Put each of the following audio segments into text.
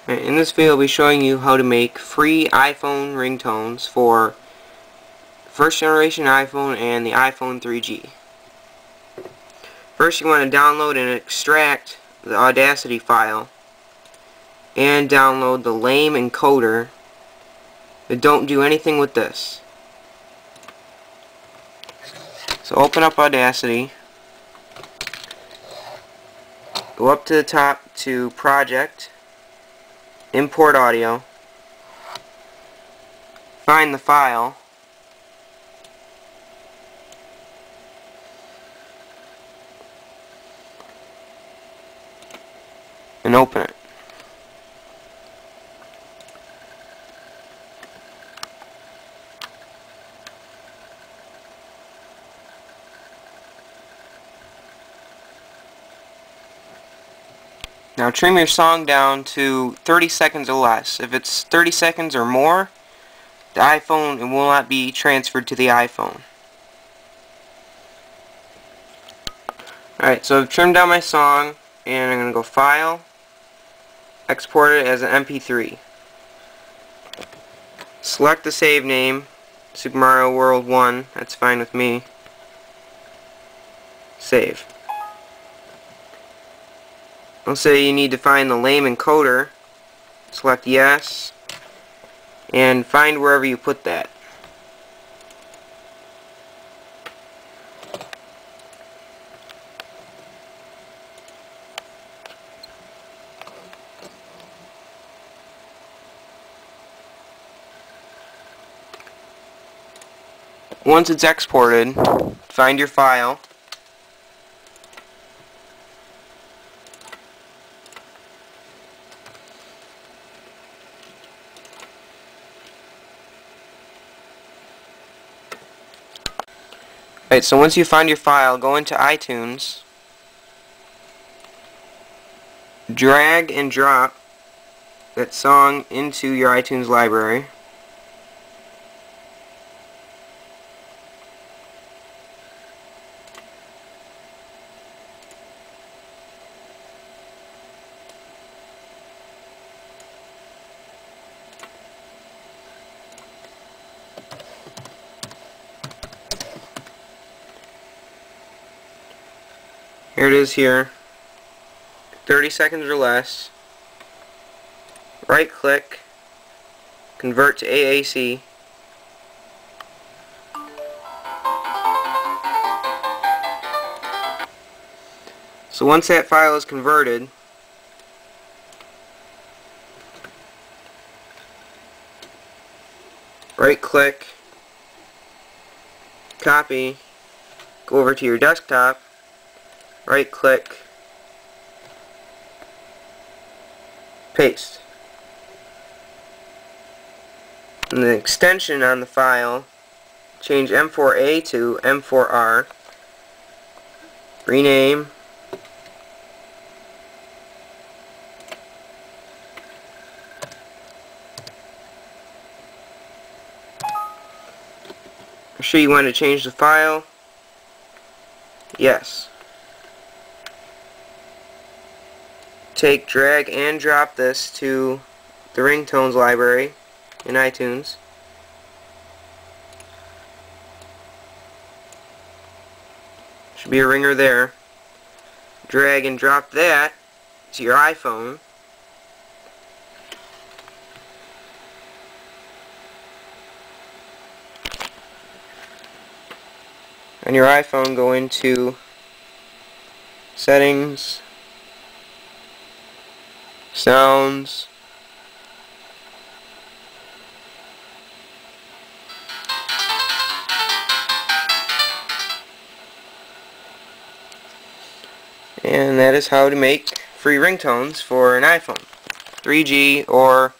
In this video, I'll be showing you how to make free iPhone ringtones for first generation iPhone and the iPhone 3G. First, you want to download and extract the Audacity file and download the lame encoder, but don't do anything with this. So open up Audacity, go up to the top to Project, Import Audio, find the file, and open it. Now trim your song down to 30 seconds or less. If it's 30 seconds or more, the iPhone will not be transferred to the iPhone. Alright, so I've trimmed down my song, and I'm going to go File, export it as an MP3. Select the save name, Super Mario World 1, that's fine with me. Save. Let's say you need to find the lame encoder, select yes, and find wherever you put that. Once it's exported, find your file, Alright, so once you find your file, go into iTunes, drag and drop that song into your iTunes library, here it is here, 30 seconds or less, right click, convert to AAC, so once that file is converted, right click, copy, go over to your desktop, right click, paste. And the extension on the file, change M4A to M4R, rename, I'm sure you want to change the file, yes. Take, drag, and drop this to the Ringtones Library in iTunes. Should be a ringer there. Drag and drop that to your iPhone. On your iPhone, go into Settings, Sounds, and that is how to make free ringtones for an iPhone 3G or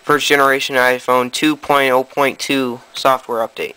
first generation iPhone 2.0.2 software update.